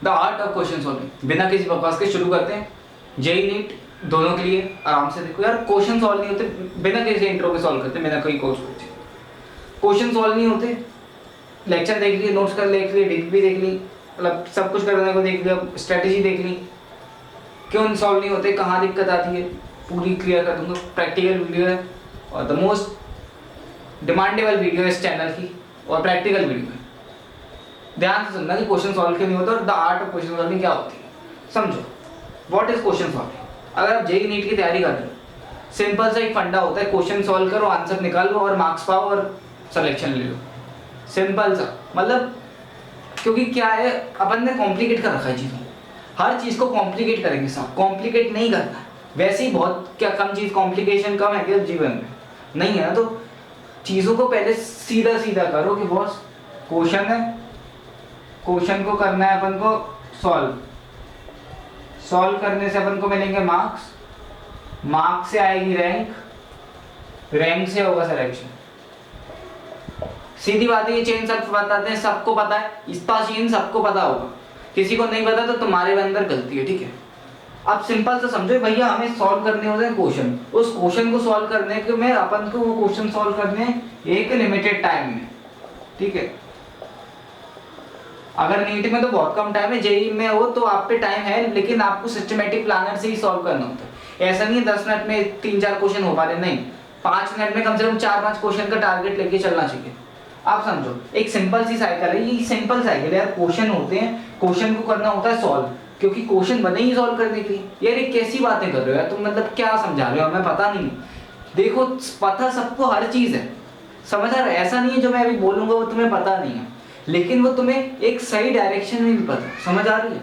The art of question solving. बिना किसी बकवास के शुरू करते हैं। जेई नीट दोनों के लिए आराम से देखो यार, क्वेश्चन सॉल्व नहीं होते बिना किसी इंट्रो के सॉल्व करते, बिना कोई कोर्स कोचिंग। क्वेश्चन सॉल्व नहीं होते, लेक्चर देख लिए, नोट्स कर देख लिए, डिक भी देख ली, मतलब सब कुछ करने को देख लिया, स्ट्रेटेजी देख ली, क्यों सॉल्व नहीं होते, कहाँ दिक्कत आती है, पूरी क्लियर कर दूंगा। प्रैक्टिकल वीडियो है और द मोस्ट डिमांडेबल वीडियो है इस चैनल की, और प्रैक्टिकल वीडियो है। ध्यान से सुनना कि क्वेश्चन सॉल्व क्यों नहीं होता और the art of question solving क्या होती है। समझो व्हाट इज क्वेश्चन सॉल्विंग। अगर आप जेई नीट की तैयारी कर रहे हो, सिंपल सा एक फंडा होता है, क्वेश्चन सॉल्व करो, आंसर निकालो और मार्क्स पाओ और सिलेक्शन ले लो। सिंपल सा, मतलब क्योंकि क्या है, अपन ने कॉम्प्लिकेट कर रखा है चीज़ों को, हर चीज़ को कॉम्प्लिकेट करेंगे साहब, कॉम्प्लिकेट नहीं करना है। वैसे ही बहुत क्या कम चीज़, कॉम्प्लिकेशन कम है क्या जीवन में, नहीं है ना। तो चीज़ों को पहले सीधा सीधा करो कि बॉस क्वेश्चन है, क्वेश्चन को करना है अपन को सॉल्व, सॉल्व करने से अपन को मिलेंगे मार्क्स, मार्क्स से आएगी रैंक, रैंक से होगा सिलेक्शन। सीधी बात है, ये चेन सब बताते हैं, सबको पता है, इसका चेन सबको पता होगा, किसी को नहीं पता तो तुम्हारे अंदर गलती है, ठीक है। अब सिंपल से समझो भैया, हमें सॉल्व करने होते हैं क्वेश्चन, उस क्वेश्चन को सॉल्व करने के में अपन को वो क्वेश्चन सॉल्व करने एक लिमिटेड टाइम में, ठीक है। अगर नीट में तो बहुत कम टाइम है, जेई में हो तो आप पे टाइम है, लेकिन आपको सिस्टमेटिक प्लानर से ही सॉल्व करना होता है। ऐसा नहीं है 10 मिनट में 3-4 क्वेश्चन हो पा रहे, नहीं, 5 मिनट में कम से कम 4-5 क्वेश्चन का टारगेट लेके चलना चाहिए। आप समझो एक सिंपल सी साइकिल है, ये सिंपल साइकिल है यार। क्वेश्चन होते हैं, क्वेश्चन को करना होता है सॉल्व, क्योंकि क्वेश्चन बने ही सॉल्व करने के लिए। यार ये कैसी बातें कर रहे हो यार तुम, मतलब क्या समझा रहे हो, हमें पता नहीं। देखो पता सबको हर चीज है, समझ आ रहा है, ऐसा नहीं है जो मैं अभी बोलूंगा वो तुम्हें पता नहीं है, लेकिन वो तुम्हें एक सही डायरेक्शन में भी पता। समझ आ रही है,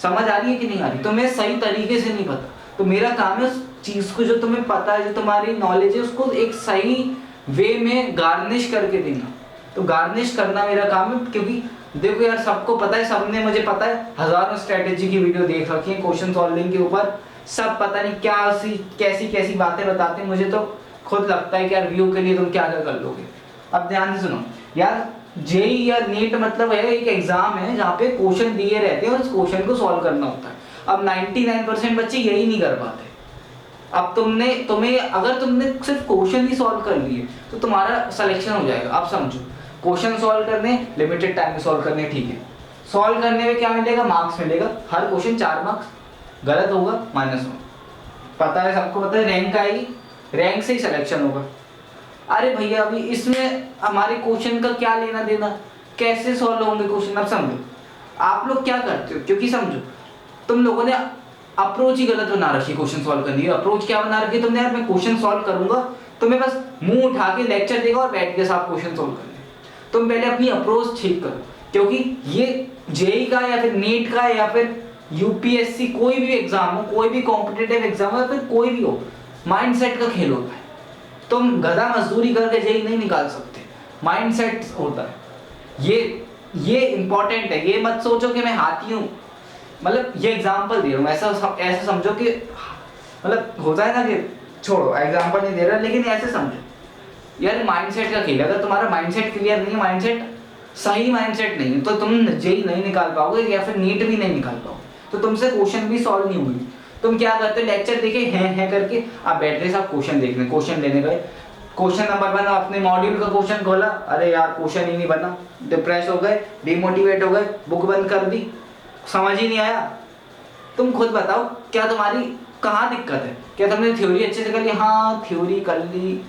समझ आ रही है कि नहीं आ रही, तुम्हें सही तरीके से नहीं पता, तो मेरा काम है उस चीज को जो तुम्हें पता है, जो तुम्हारी नॉलेज है, उसको एक सही वे में गार्निश करके देना। तो गार्निश करना मेरा काम है, क्योंकि देखो यार सबको पता है, सबने मुझे पता है, हजारों स्ट्रेटेजी की वीडियो देख रखी है क्वेश्चन सॉल्विंग के ऊपर, सब पता नहीं क्या कैसी कैसी बातें बताते हैं। मुझे तो खुद लगता है कि यार व्यू के लिए तुम क्या क्या कर लोगे। अब ध्यान से सुनो यार, जेई या नीट मतलब है एक एग्जाम है जहाँ पे क्वेश्चन दिए रहते हैं और उस क्वेश्चन को सॉल्व करना होता है। अब 99% बच्चे यही नहीं कर पाते। अब तुम्हें अगर तुमने सिर्फ क्वेश्चन ही सॉल्व कर लिए तो तुम्हारा सिलेक्शन हो जाएगा। आप समझो, क्वेश्चन सॉल्व करने लिमिटेड टाइम में सॉल्व करने, ठीक है, सॉल्व करने में क्या मिलेगा, मार्क्स मिलेगा, हर क्वेश्चन 4 मार्क्स, गलत होगा -1, पता है सबको पता है, रैंक आएगी, रैंक से ही सिलेक्शन होगा। अरे भैया अभी इसमें हमारे क्वेश्चन का क्या लेना देना, कैसे सॉल्व होंगे क्वेश्चन। अब समझो आप लोग क्या करते हो, क्योंकि समझो तुम लोगों ने अप्रोच ही गलत बना रखी है क्वेश्चन सॉल्व करने की। अप्रोच क्या बना रखी है तुमने, यार मैं क्वेश्चन सॉल्व करूंगा, तुम्हें बस मुंह उठा के लेक्चर देगा और बैठ के साथ क्वेश्चन सॉल्व करने। तुम पहले अपनी अप्रोच ठीक करो, क्योंकि ये जेई का या फिर नीट का या फिर यूपीएससी कोई भी एग्जाम हो, कोई भी कॉम्पिटिटिव एग्जाम हो या फिर कोई भी हो, माइंडसेट का खेल होता है। तुम गधा मजदूरी करके जेई नहीं निकाल सकते, माइंडसेट होता है। ये इंपॉर्टेंट है, ये मत सोचो कि मैं हाथी हूँ, मतलब ये एग्जाम्पल दे रहा हूँ, ऐसा समझो कि मतलब होता है ना कि छोड़ो एग्जाम्पल नहीं दे रहा, लेकिन ऐसे समझो यार माइंडसेट का खेल है। अगर तुम्हारा माइंडसेट क्लियर नहीं है, माइंडसेट सही माइंडसेट नहीं है, तो तुम जेई नहीं निकाल पाओगे या फिर नीट भी नहीं निकाल पाओगे, तो तुमसे क्वेश्चन भी सॉल्व नहीं होगी। तुम क्या करते हो, लेक्चर देखे हैं करके आप बैठ रहे साहब क्वेश्चन देखने, क्वेश्चन लेने गए, क्वेश्चन नंबर 1 अपने मॉड्यूल का क्वेश्चन खोला, अरे यार क्वेश्चन ही नहीं बना, डिप्रेस हो गए, डिमोटिवेट हो गए, बुक बंद कर दी, समझ ही नहीं आया। तुम खुद बताओ क्या तुम्हारी कहाँ दिक्कत है, क्या तुमने थ्योरी अच्छे से कर ली, हाँ थ्योरी कर ली,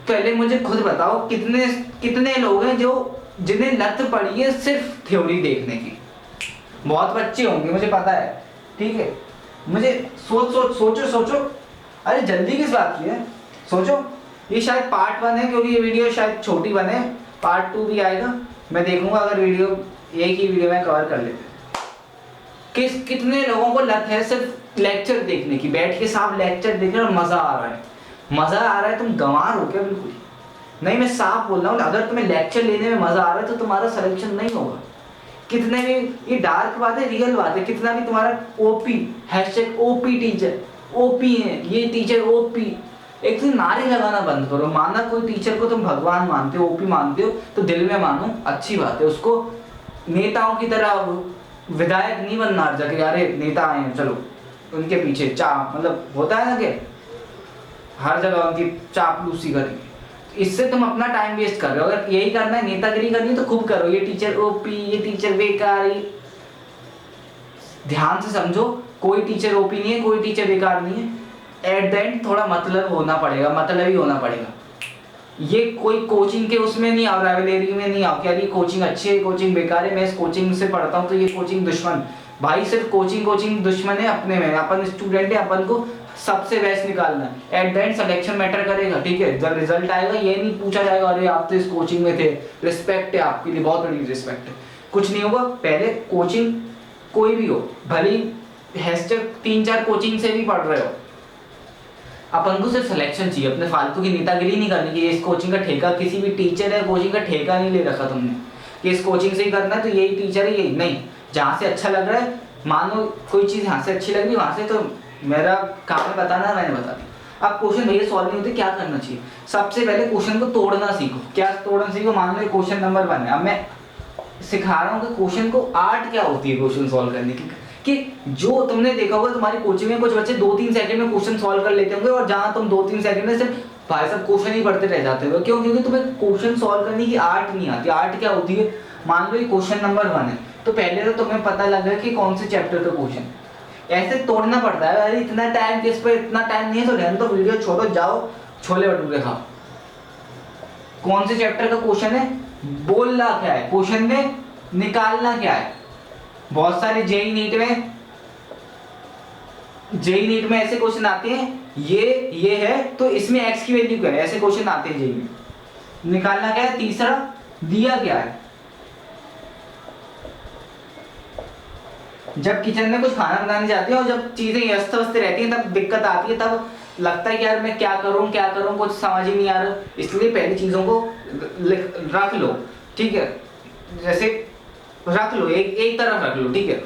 पहले मुझे खुद बताओ कितने लोग हैं जो जिन्हें लत पड़ी है सिर्फ थ्योरी देखने की। बहुत बच्चे होंगे मुझे पता है, ठीक है, मुझे सोचो, अरे जल्दी किस बात की है, सोचो। ये शायद पार्ट 1 है, क्योंकि ये वीडियो शायद छोटी बने, पार्ट 2 भी आएगा, मैं देखूंगा अगर वीडियो एक ही वीडियो में कवर कर लेते। कितने लोगों को लत है सिर्फ लेक्चर देखने की, बैठ के साफ लेक्चर देख रहे और मजा आ रहा है, तुम गंवार हो क्या, बिल्कुल नहीं, मैं साफ बोल रहा हूँ, अगर तुम्हें लेक्चर लेने में मजा आ रहा है तो तुम्हारा सिलेक्शन नहीं होगा। कितने भी, ये डार्क बात है, रियल बात है, कितना भी तुम्हारा ओपी #OP टीचर, ओपी है ये टीचर ओपी, एक तो नारे लगाना बंद करो। माना कोई टीचर को तुम भगवान मानते हो, ओपी मानते हो, तो दिल में मानो, अच्छी बात है, उसको नेताओं की तरह विधायक नहीं बनना हर जगह, अरे नेता आए हैं चलो उनके पीछे मतलब होता है ना कि हर जगह उनकी चापलूसी करेंगे। इससे तुम अपना टाइम वेस्ट कर रहे हो। अगर यही करना है, नेतागिरी करनी है तो खूब करो, ये टीचर ओपी, ये टीचर बेकार। ध्यान से समझो, कोई टीचर ओपी नहीं है, कोई टीचर बेकार नहीं है। एट द एंड थोड़ा मतलब होना पड़ेगा, मतलब ही होना पड़ेगा। ये कोई कोचिंग के उसमें नहीं आओ, राइवलरी में नहीं आओ कि यार ये कोचिंग अच्छी है, कोचिंग बेकार है, मैं इस कोचिंग से पढ़ता हूँ तो ये कोचिंग दुश्मन। भाई सिर्फ कोचिंग दुश्मन है अपने में, अपन स्टूडेंट है, अपन को सबसे बेस्ट निकालना है। At the end selection matter करेगा, ठीक है। जब रिजल्ट आएगा ये नहीं पूछा जाएगा अरे आप तो इस कोचिंग में थे, रिस्पेक्ट है आपके लिए, बहुत बड़ी रिस्पेक्ट है। कुछ नहीं होगा, पहले कोचिंग कोई भी हो, भले हैशटैग 3-4 कोचिंग से भी पढ़ रहे हो, अपन को सिर्फ सिलेक्शन चाहिए। अपने फालतू की नेतागिरी नहीं करनी कि इस कोचिंग का ठेका, किसी भी टीचर है कोचिंग का ठेका नहीं ले रखा तुमने कि इस कोचिंग से ही करना है तो यही टीचर है, यही नहीं। जहाँ से अच्छा लग रहा है, मानो कोई चीज़ यहाँ से अच्छी लग रही वहाँ से, तो मेरा काम है बताना, मैंने बता दिया। अब क्वेश्चन भैया सॉल्व नहीं होते, क्या करना चाहिए? सबसे पहले क्वेश्चन को तोड़ना सीखो। क्या तोड़ना सीखो? मान लो क्वेश्चन नंबर 1 है, अब मैं सिखा रहा हूँ कि क्वेश्चन को आर्ट क्या होती है क्वेश्चन सॉल्व करने की। कि जो तुमने देखा होगा तुम्हारी कोचिंग में कुछ बच्चे 2-3 सेकंड में क्वेश्चन सॉल्व कर लेते होंगे, और जहां तुम 2-3 सेकंड में सिर्फ भाई साहब क्वेश्चन ही पढ़ते रह जाते हो। क्यों? क्योंकि तुम्हें क्वेश्चन सॉल्व करने की आर्ट नहीं आती। आर्ट क्या होती है? मान लो ये क्वेश्चन नंबर 1 है, तो पहले तो तुम्हें पता लगा कि कौन से चैप्टर का क्वेश्चन, ऐसे तोड़ना पड़ता है। अरे इतना टाइम किस पे, इतना टाइम नहीं है तो रहने दो, वीडियो छोड़ो, जाओ छोले भटूरे खाओ। कौन से चैप्टर का क्वेश्चन है, बोलना क्या है, क्वेश्चन में निकालना क्या है। बहुत सारे जेई नीट में ऐसे क्वेश्चन आते हैं, ये है तो इसमें एक्स की वैल्यू क्या है, ऐसे क्वेश्चन आते हैं जेई में। निकालना क्या है? तीसरा, दिया क्या है। जब किचन में कुछ खाना बनाने जाते हैं और जब चीजें अस्त व्यस्त रहती हैं तब दिक्कत आती है, तब लगता है कि यार मैं क्या करूं कुछ समझ ही नहीं आ रहा। इसलिए पहली चीजों को रख लो, ठीक है, जैसे रख लो, एक तरफ रख लो, ठीक है।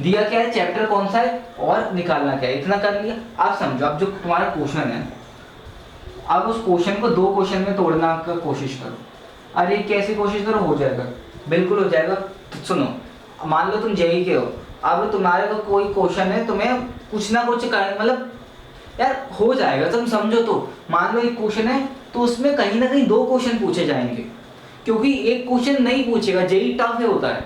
दिया क्या है, चैप्टर कौन सा है और निकालना क्या है, इतना कर लिया। आप समझो, अब जो तुम्हारा क्वेश्चन है, अब उस क्वेश्चन को 2 क्वेश्चन में तोड़ना का कोशिश करो। अरे कैसे कोशिश करो? हो जाएगा, बिल्कुल हो जाएगा। तो सुनो, मान लो तुम जेई के हो, अब तुम्हारे को कोई क्वेश्चन है, तुम्हें कुछ ना कुछ मतलब यार हो जाएगा, तुम समझो। तो मान लो एक क्वेश्चन है तो उसमें कहीं ना कहीं 2 क्वेश्चन पूछे जाएंगे, क्योंकि एक क्वेश्चन नहीं पूछेगा। जेई टफ है होता है,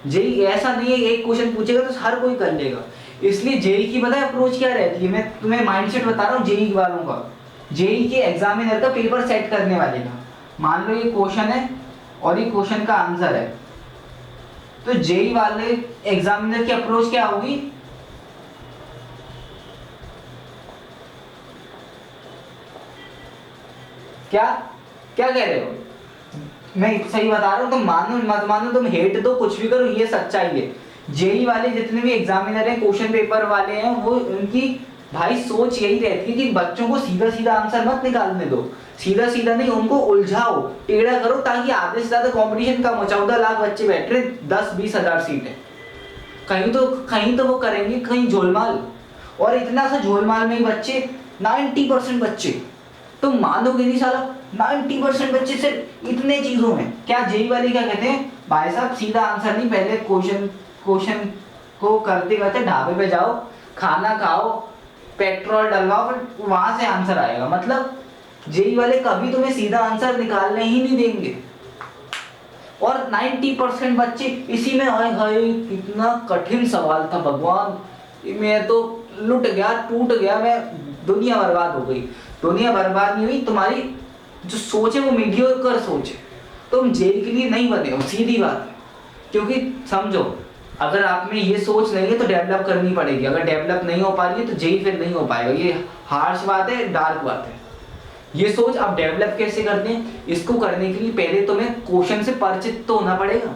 जेई ऐसा नहीं है एक क्वेश्चन पूछेगा तो हर कोई कर लेगा। इसलिए जेई की पता है अप्रोच क्या रहती है? मैं तुम्हें माइंडसेट बता रहा हूँ जेई वालों का, जेई के एग्जामिनर का पेपर सेट करने वाले का। मान लो ये क्वेश्चन है और ये क्वेश्चन का आंसर है, तो जेई वाले एग्जामिनर की अप्रोच क्या होगी? क्या क्या कह रहे हो? मैं सही बता रहा हूँ, तुम मानो मत मानो, तुम हेट दो, कुछ भी करो, ये सच्चाई है। जेई वाले जितने भी एग्जामिनर हैं, क्वेश्चन पेपर वाले हैं, वो उनकी भाई सोच यही रहती है कि बच्चों को सीधा सीधा आंसर मत निकालने दो, सीधा सीधा नहीं, उनको उलझाओ, टेढ़ा करो, ताकि आधे से ज्यादा कंपटीशन कम हो। 14 लाख बच्चे बैठ रहे, 10-20 हजार सीट है, कहीं तो वो करेंगे कहीं झोलमाल। और इतना सा झोलमाल में ही बच्चे 90% बच्चे, तुम मानोगे नहीं साला, 90% बच्चे सिर्फ इतने चीजों में। क्या जेई वाले क्या कहते हैं? भाई साहब सीधा आंसर नहीं, पहले क्वेश्चन को करते करते ढाबे पे जाओ, खाना खाओ, पेट्रोल डलवाओ, फिर वहां से आंसर आएगा। मतलब जेई वाले कभी तुम्हें सीधा आंसर निकालने ही नहीं देंगे। और 90% बच्चे इसी में, हाय हाय कितना कठिन सवाल था भगवान, मैं तो लुट गया, टूट गया, मैं दुनिया बर्बाद हो गई। दुनिया बर्बाद नहीं हुई, तुम्हारी जो सोच है वो मीडियोकर सोच है, तुम जेई के लिए नहीं बने हो, सीधी बात है। क्योंकि समझो, अगर आप में ये सोच नहीं है तो डेवलप करनी पड़ेगी। अगर डेवलप नहीं हो पा रही है तो जेई फिर नहीं हो पाएगा। ये हार्श बात है, डार्क बात है। ये सोच आप डेवलप कैसे करते हैं? इसको करने के लिए पहले तुम्हें क्वेश्चन से परिचित तो होना पड़ेगा।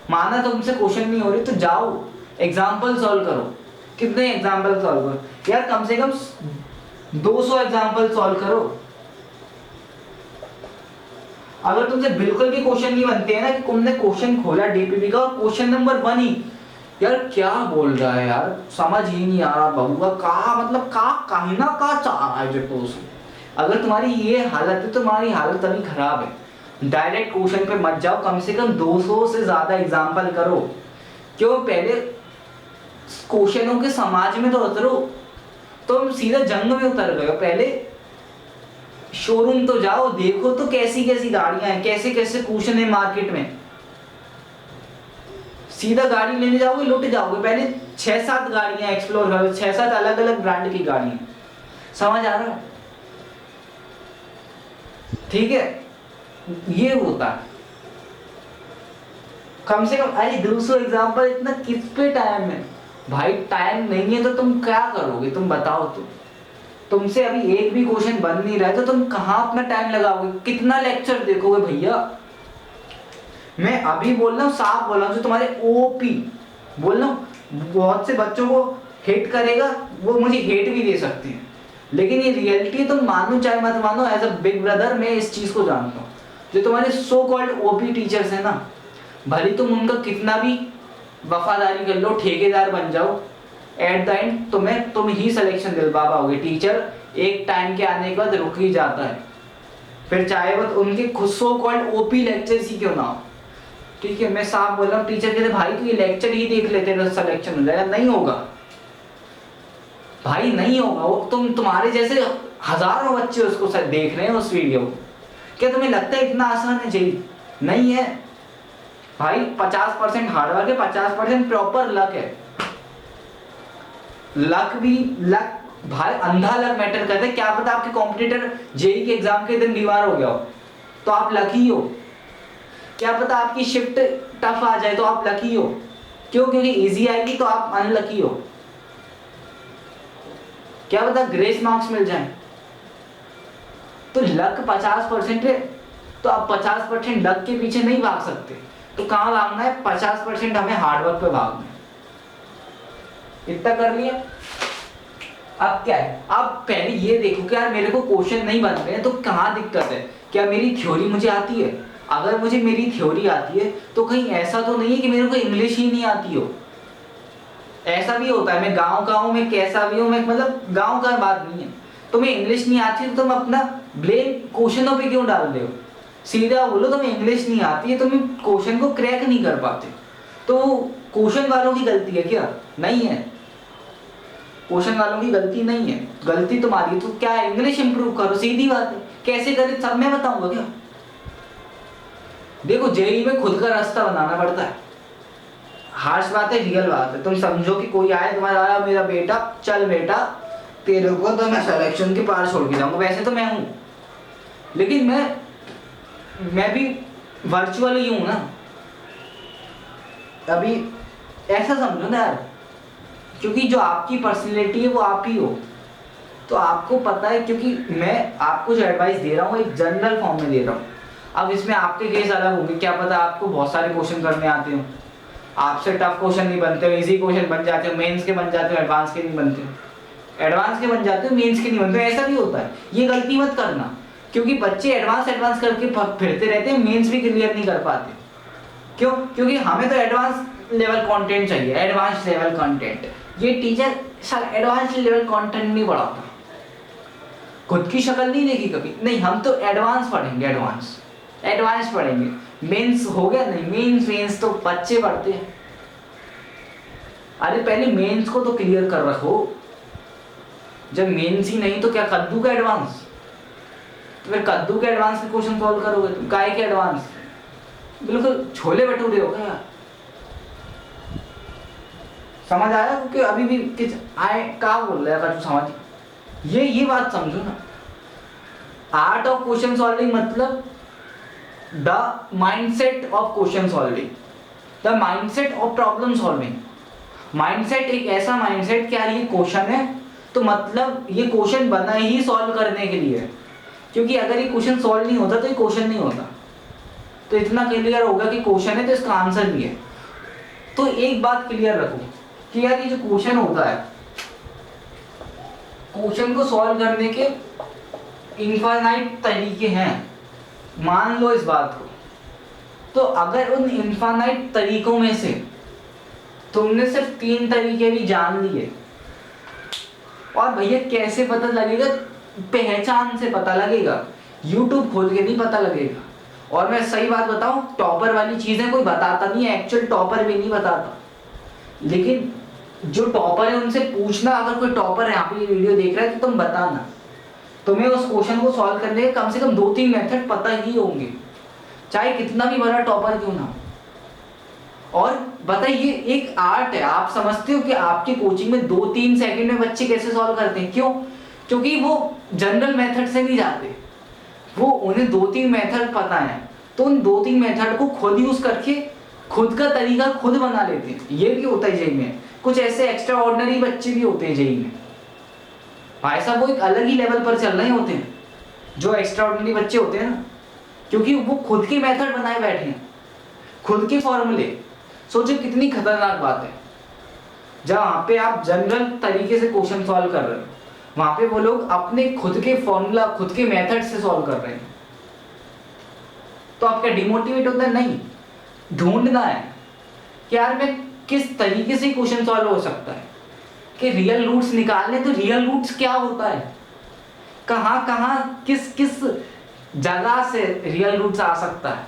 माना तुमसे क्वेश्चन नहीं हो रही तो जाओ एग्जाम्पल सॉल्व करो। कितने एग्जाम्पल सॉल्व करो यार? कम से कम 200 एग्जाम्पल सॉल्व करो। अगर तुमसे बिल्कुल भी क्वेश्चन नहीं बनते हैं ना, कि तुमने क्वेश्चन खोला डीपीपी का और क्वेश्चन नंबर 1 ही, यार क्या बोल रहा है यार, समझ ही नहीं आ रहा बबुआ, का मतलब का कहना का चाह रहा है। जो तो अगर तुम्हारी ये हालत है, तुम्हारी हालत अभी खराब है। डायरेक्ट क्वेश्चन पे मत जाओ, कम से कम 200 से ज्यादा एग्जाम्पल करो। क्यों? पहले क्वेश्चनों के समाज में तो उतरो, तुम सीधा जंग में उतर गए हो। पहले शोरूम तो जाओ, देखो तो कैसी कैसी गाड़ियां हैं, कैसे कैसे क्वेश्चन है मार्केट में। सीधा गाड़ी लेने जाओगे लुट जाओगे। पहले 6-7 गाड़ियां एक्सप्लोर करो, 6-7 अलग अलग ब्रांड की गाड़ियां। समझ आ रहा है? ठीक है, ये होता है। कम से कम अरे 200 एग्जाम्पल, इतना किस पे टाइम है भाई? टाइम नहीं है तो तुम क्या करोगे? तुम बताओ। तुमसे अभी एक भी क्वेश्चन बन नहीं रहा है तो तुम कहाँ अपना टाइम लगाओगे? कितना लेक्चर देखोगे भैया? मैं अभी बोल रहा हूँ, साफ बोल रहा हूँ, जो तुम्हारे ओपी बोल रहा हूँ, बहुत से बच्चों को हेट करेगा, वो मुझे हेट भी दे सकते हैं, लेकिन ये रियलिटी तुम मानो चाहे मत मानो, एज अ बिग ब्रदर मैं इस चीज को जानता हूँ। जो तुम्हारे सो कॉल्ड ओपी टीचर्स है ना, भले तुम उनका कितना भी वफादारी कर लो, ठेकेदार बन जाओ, एट द एंड तुम ही सिलेक्शन दिलवा पाओगे। टीचर एक टाइम के आने के बाद रुक ही जाता है, फिर चाहे वो उनके खुद सो कॉल्ड ओपी लेक्चर्स ही क्यों ना हो। ठीक है, मैं साफ बोल रहा हूँ, टीचर कहते भाई तू ये लेक्चर ही देख लेते तो सिलेक्शन हो जाएगा। नहीं होगा भाई, नहीं होगा। वो तुम्हारे जैसे हजारों बच्चे उसको देख रहे हैं उस वीडियो को। क्या तुम्हें लगता है इतना आसान है? जेई नहीं है भाई। 50% हार्डवर्क है, 50% प्रॉपर लक है। लक भाई, अंधा लक मैटर करता है। क्या पता आपके कॉम्पिटिटर जेई के एग्जाम के दिन बीमार हो गया हो तो आप लकी हो। क्या पता आपकी शिफ्ट टफ आ जाए तो आप लकी हो। क्यों? क्योंकि इजी आएगी तो आप अनलकी हो। क्या पता ग्रेस मार्क्स मिल जाए। तो लक 50% है, तो आप 50% लक के पीछे नहीं भाग सकते। तो कहां भागना है? 50% हमें हार्डवर्क पे भागना है। इतना कर लिया। अब क्या है? आप पहले ये देखो कि यार मेरे को क्वेश्चन नहीं बन रहे हैं तो कहाँ दिक्कत है? क्या मेरी थ्योरी मुझे आती है? अगर मुझे मेरी थ्योरी आती है तो कहीं ऐसा तो नहीं है कि मेरे को इंग्लिश ही नहीं आती हो। ऐसा भी होता है, मैं गाँव का हूँ, मैं कैसा भी हूँ, मैं मतलब गाँव का बात नहीं है। तुम्हें इंग्लिश नहीं आती तो तुम अपना ब्लेम क्वेश्चनों पे क्यों डाल रहे हो? सीधा बोलो तुम्हें इंग्लिश नहीं आती है, तुम क्वेश्चन को क्रैक नहीं कर पाते, तो क्वेश्चन वालों की गलती है क्या? नहीं है, क्वेश्चन वालों की गलती नहीं है, गलती तुम्हारी। तो क्या है? इंग्लिश इंप्रूव करो, सीधी बात है। कैसे करें सब मैं बताऊंगा क्या? देखो जेईई में खुद का रास्ता बनाना पड़ता है। हार्श बात है, रियल बात है। तुम समझो कि कोई आए तुम्हारा, मेरा बेटा चल बेटा तेरे को तो मैं सिलेक्शन के पार छोड़ के जाऊंगा। वैसे तो मैं हूं, लेकिन मैं भी वर्चुअल ही हूं ना। अभी ऐसा समझो ना यार, क्योंकि जो आपकी पर्सनैलिटी है वो आप ही हो, तो आपको पता है। क्योंकि मैं आपको जो एडवाइस दे रहा हूँ एक जनरल फॉर्म में दे रहा हूँ। अब इसमें आपके केस अलग होंगे, क्या पता आपको बहुत सारे क्वेश्चन करने आते हो, आपसे टफ क्वेश्चन नहीं बनते हो, इजी क्वेश्चन बन जाते हो, मेंस के बन जाते हो, एडवांस के नहीं बनते हो, एडवांस के बन जाते हो, मेंस के नहीं बनते हो। ऐसा भी होता है, ये गलती मत करना, क्योंकि बच्चे एडवांस करके फिरते रहते हैं, मेंस भी क्लियर नहीं कर पाते। क्यों? क्योंकि हमें तो एडवांस लेवल कंटेंट चाहिए, एडवांस लेवल कंटेंट। ये teacher sir advance level content नहीं पढ़ाता, खुद की शक्ल नहीं देखी कभी। नहीं, हम तो एडवांस पढ़ेंगे, एडवांस पढ़ेंगे। मेंस हो गया? नहीं, मेंस तो बच्चे पढ़ते हैं। अरे पहले मेंस को तो क्लियर कर रखो। जब मेंस ही नहीं तो क्या कद्दू का एडवांस? तो फिर कद्दू के एडवांस के क्वेश्चन सॉल्व करोगे तुम? काय के एडवांस? बिल्कुल छोले भटूरे हो गया। समझ आया? क्योंकि अभी भी किस आए क्या बोल रहा है तू, समझ ये बात समझो ना। आर्ट ऑफ क्वेश्चन सॉल्विंग मतलब the mindset of question solving, the mindset of problem solving. Mindset एक ऐसा माइंडसेट कि यार ये क्वेश्चन है तो मतलब ये क्वेश्चन बना ही सॉल्व करने के लिए है, क्योंकि अगर ये क्वेश्चन सॉल्व नहीं होता तो ये क्वेश्चन नहीं होता। तो इतना क्लियर होगा कि क्वेश्चन है तो इसका आंसर भी है। तो एक बात क्लियर रखो कि यार ये जो क्वेश्चन होता है, क्वेश्चन को सॉल्व करने के इनफाइनाइट तरीके हैं, मान लो इस बात को। तो अगर उन इनफाइनाइट तरीकों में से तुमने सिर्फ 3 तरीके भी जान लिए, और भैया कैसे पता लगेगा? पहचान से पता लगेगा, YouTube खोल के नहीं पता लगेगा। और मैं सही बात बताऊं, टॉपर वाली चीजें कोई बताता नहीं है, एक्चुअल टॉपर भी नहीं बताता, लेकिन जो टॉपर है उनसे पूछना, अगर कोई टॉपर यहाँ पे वीडियो देख रहा है तो तुम बताना, तुम्हें उस क्वेश्चन को सॉल्व करने के कम से कम 2-3 मेथड पता ही होंगे, चाहे कितना भी बड़ा टॉपर क्यों ना हो। और बताइए, एक आर्ट है, आप समझते हो कि आपकी कोचिंग में 2-3 सेकंड में बच्चे कैसे सॉल्व करते हैं? क्यों? क्योंकि वो जनरल मेथड से नहीं जाते, वो उन्हें 2-3 मेथड पता है, तो उन 2-3 मेथड को खुद यूज करके खुद का तरीका खुद बना लेते हैं। ये भी होता है जेई में, कुछ ऐसे एक्स्ट्रा ऑर्डिनरी बच्चे भी होते हैं जेई में, भाई साहब वो एक अलग ही लेवल पर चल रहे होते हैं जो एक्स्ट्रा ऑर्डिनरी बच्चे होते हैं ना, क्योंकि वो खुद के मेथड बनाए बैठे हैं, खुद के फॉर्मूले। सोचो कितनी खतरनाक बात है, जहां पे आप जनरल तरीके से क्वेश्चन सॉल्व कर रहे हो, वहां पे वो लोग अपने खुद के फॉर्मूला, खुद के मेथड से सॉल्व कर रहे हैं। तो आप क्या डिमोटिवेट होता है? नहीं, ढूंढना है कि यार मैं किस तरीके से क्वेश्चन सॉल्व हो सकता है, कि रियल रूट्स निकालने, तो रियल रूट्स क्या होता है, कहाँ कहाँ किस किस जगह से रियल रूट्स आ सकता है,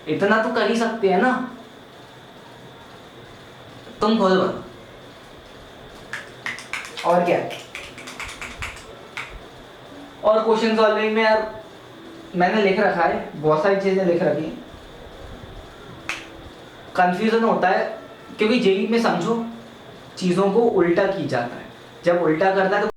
इतना तो कर ही सकते हैं ना। तुम खोल बता, और क्या। और क्वेश्चन सॉल्विंग में यार मैंने लिख रखा है, बहुत सारी चीजें लिख रखी हैं, कंफ्यूजन होता है क्योंकि जेई में समझो चीजों को उल्टा की जाता है, जब उल्टा करता है तो